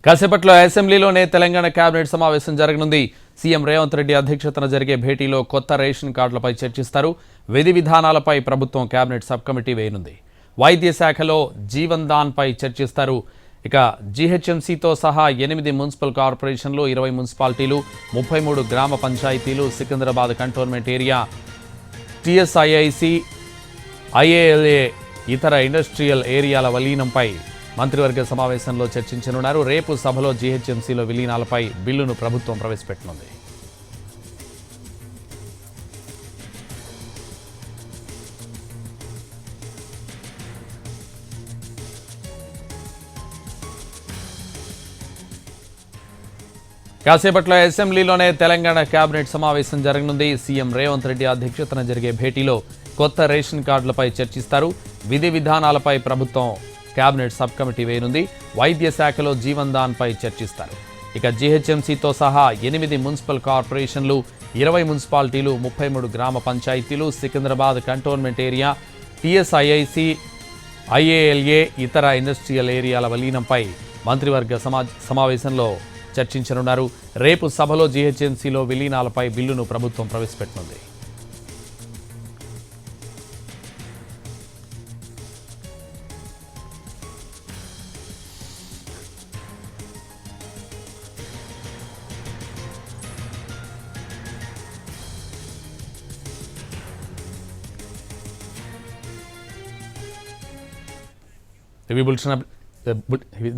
కాసేపట్లో అసెంబ్లీలోనే తెలంగాణ కేబినెట్ సమావేశం జరగనుంది. సీఎం రేవంత్ రెడ్డి అధ్యక్షతన జరిగే భేటీలో కొత్త రేషన్ కార్డులపై చర్చిస్తారు. విధి విధానాలపై ప్రభుత్వం కేబినెట్ సబ్ కమిటీ వేయనుంది. వైద్య శాఖలో జీవన్ దాన్ పై చర్చిస్తారు. ఇక జీహెచ్ఎంసీతో సహా 8 మున్సిపల్ కార్పొరేషన్లు, 20 మున్సిపాలిటీలు, 33 గ్రామ పంచాయతీలు, సికింద్రాబాద్ కంటోన్మెంట్ ఏరియా, టీఎస్ఐఐసి, ఐఏఎల్ఏ ఇతర ఇండస్ట్రియల్ ఏరియాల విలీనంపై మంత్రివర్గ సమావేశంలో చర్చించనున్నారు. రేపు సభలో జీహెచ్ఎంసీలో విలీనాలపై బిల్లును ప్రభుత్వం ప్రవేశపెట్టనుంది. కాసేపట్లో అసెంబ్లీలోనే తెలంగాణ కేబినెట్ సమావేశం జరగనుంది. సీఎం రేవంత్ రెడ్డి అధ్యక్షతన జరిగే భేటీలో కొత్త రేషన్ కార్డులపై చర్చిస్తారు. విధి విధానాలపై ప్రభుత్వం కేబినెట్ సబ్ కమిటీ వేయనుంది. వైద్య శాఖలో జీవన్ దాన్ పై చర్చిస్తారు. ఇక జీహెచ్ఎంసీతో సహా 8 మున్సిపల్ కార్పొరేషన్లు, 20 మున్సిపాలిటీలు, 33 గ్రామ పంచాయతీలు, సికింద్రాబాద్ కంటోన్మెంట్ ఏరియా, టీఎస్ఐఐసి, ఐఏఎల్ఏ ఇతర ఇండస్ట్రియల్ ఏరియాల విలీనంపై మంత్రివర్గ సమావేశంలో చర్చించనున్నారు. రేపు సభలో జీహెచ్ఎంసీలో విలీనాలపై బిల్లును ప్రభుత్వం ప్రవేశపెట్టనుంది.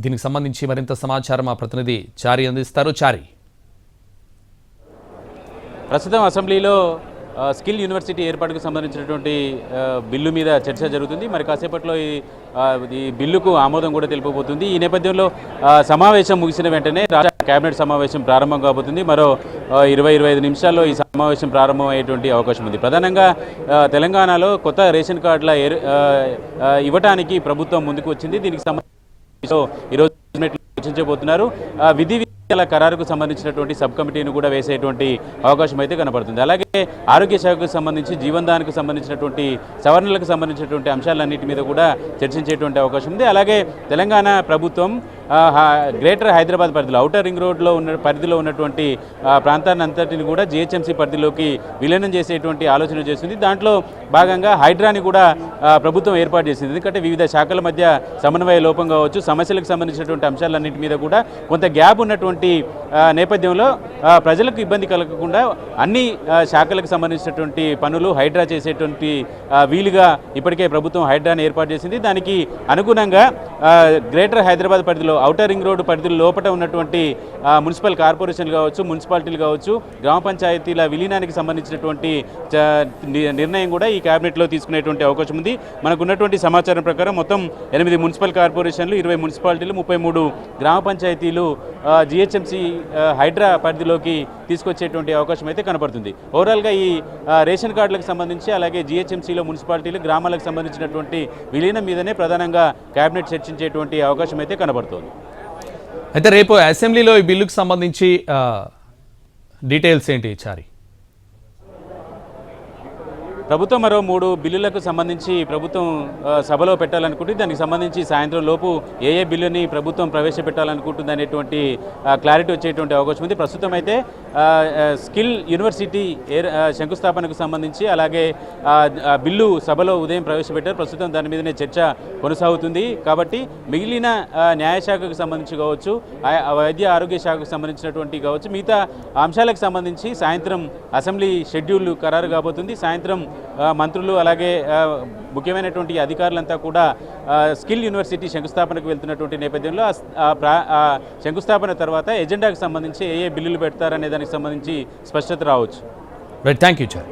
దీనికి సంబంధించి మరింత సమాచారం మా ప్రతినిధి చారి అందిస్తారు. చారి, ప్రస్తుతం అసెంబ్లీలో స్కిల్ యూనివర్సిటీ ఏర్పాటుకు సంబంధించినటువంటి బిల్లు మీద చర్చ జరుగుతుంది. మరి కాసేపట్లో ఈ బిల్లుకు ఆమోదం కూడా తెలుపబోతుంది. ఈ నేపథ్యంలో సమావేశం ముగిసిన వెంటనే రాష్ట్ర కేబినెట్ సమావేశం ప్రారంభం కాబోతుంది. మరో 20-25 నిమిషాల్లో ఈ సమావేశం ప్రారంభం అయ్యేటువంటి అవకాశం ఉంది. ప్రధానంగా తెలంగాణలో కొత్త రేషన్ కార్డుల ఇవ్వడానికి ప్రభుత్వం ముందుకు వచ్చింది. దీనికి సంబంధించి ఈరోజు చర్చించబోతున్నారు. విధి విధానాల ఖరారుకు సంబంధించినటువంటి సబ్ కమిటీని కూడా వేసేటువంటి అవకాశం అయితే కనపడుతుంది. అలాగే ఆరోగ్య శాఖకు సంబంధించి జీవన్ దాన్కు సంబంధించినటువంటి సవరణలకు సంబంధించినటువంటి అంశాలన్నింటి మీద కూడా చర్చించేటువంటి అవకాశం ఉంది. అలాగే తెలంగాణ ప్రభుత్వం గ్రేటర్ హైదరాబాద్ పరిధిలో ఔటర్ రింగ్ రోడ్లో పరిధిలో ఉన్నటువంటి ప్రాంతాన్ని అంతటిని కూడా జీహెచ్ఎంసీ పరిధిలోకి విలీనం చేసేటువంటి ఆలోచన చేస్తుంది. దాంట్లో భాగంగా హైడ్రాని కూడా ప్రభుత్వం ఏర్పాటు చేసింది. ఎందుకంటే వివిధ శాఖల మధ్య సమన్వయ లోపం కావచ్చు, సమస్యలకు సంబంధించినటువంటి అంశాలన్నింటి మీద కూడా కొంత గ్యాప్ ఉన్నటువంటి నేపథ్యంలో ప్రజలకు ఇబ్బంది కలగకుండా అన్ని శాఖలకు సంబంధించినటువంటి పనులు హైడ్రా చేసేటువంటి వీలుగా ఇప్పటికే ప్రభుత్వం హైడ్రాని ఏర్పాటు చేసింది. దానికి అనుగుణంగా గ్రేటర్ హైదరాబాద్ పరిధిలో ఔటర్ రింగ్ రోడ్డు పరిధి లోపల ఉన్నటువంటి మున్సిపల్ కార్పొరేషన్లు కావచ్చు, మున్సిపాలిటీలు కావచ్చు, గ్రామ పంచాయతీల విలీనానికి సంబంధించినటువంటి నిర్ణయం కూడా ఈ కేబినెట్లో తీసుకునేటువంటి అవకాశం ఉంది. మనకున్నటువంటి సమాచారం ప్రకారం మొత్తం 8 మున్సిపల్ కార్పొరేషన్లు, 20 మున్సిపాలిటీలు, 33 గ్రామ పంచాయతీలు జీహెచ్ఎంసీ హైడ్రా పరిధిలోకి తీసుకొచ్చేటువంటి అవకాశం అయితే కనపడుతుంది. ఓవరాల్గా ఈ రేషన్ కార్డులకు సంబంధించి అలాగే జీహెచ్ఎంసీలో మున్సిపాలిటీలు, గ్రామాలకు సంబంధించినటువంటి విలీనం మీదనే ప్రధానంగా కేబినెట్ చర్చించేటువంటి అవకాశం అయితే కనబడుతోంది. అయితే రేపు అసెంబ్లీలో ఈ బిల్లుకు సంబంధించి డీటెయిల్స్ ఏంటి చారి? ప్రభుత్వం మరో 3 బిల్లులకు సంబంధించి ప్రభుత్వం సభలో పెట్టాలనుకుంటుంది. దానికి సంబంధించి సాయంత్రం లోపు ఏ బిల్లుని ప్రభుత్వం ప్రవేశపెట్టాలనుకుంటుంది అనేటువంటి క్లారిటీ వచ్చేటువంటి అవకాశం ఉంది. ప్రస్తుతం అయితే స్కిల్ యూనివర్సిటీ శంకుస్థాపనకు సంబంధించి అలాగే బిల్లు సభలో ఉదయం ప్రవేశపెట్టారు. ప్రస్తుతం దాని మీదనే చర్చ కొనసాగుతుంది. కాబట్టి మిగిలిన న్యాయశాఖకు సంబంధించి కావచ్చు, వైద్య ఆరోగ్య శాఖకు సంబంధించినటువంటి కావచ్చు, మిగతా అంశాలకు సంబంధించి సాయంత్రం అసెంబ్లీ షెడ్యూల్ ఖరారు కాబోతుంది. సాయంత్రం మంత్రులు అలాగే ముఖ్యమైనటువంటి అధికారులంతా కూడా స్కిల్ యూనివర్సిటీ శంకుస్థాపనకు వెళ్తున్నటువంటి నేపథ్యంలో శంకుస్థాపన తర్వాత ఎజెండాకు సంబంధించి ఏ బిల్లులు పెడతారనే దానికి సంబంధించి స్పష్టత రావచ్చు. Right, thank you Chari.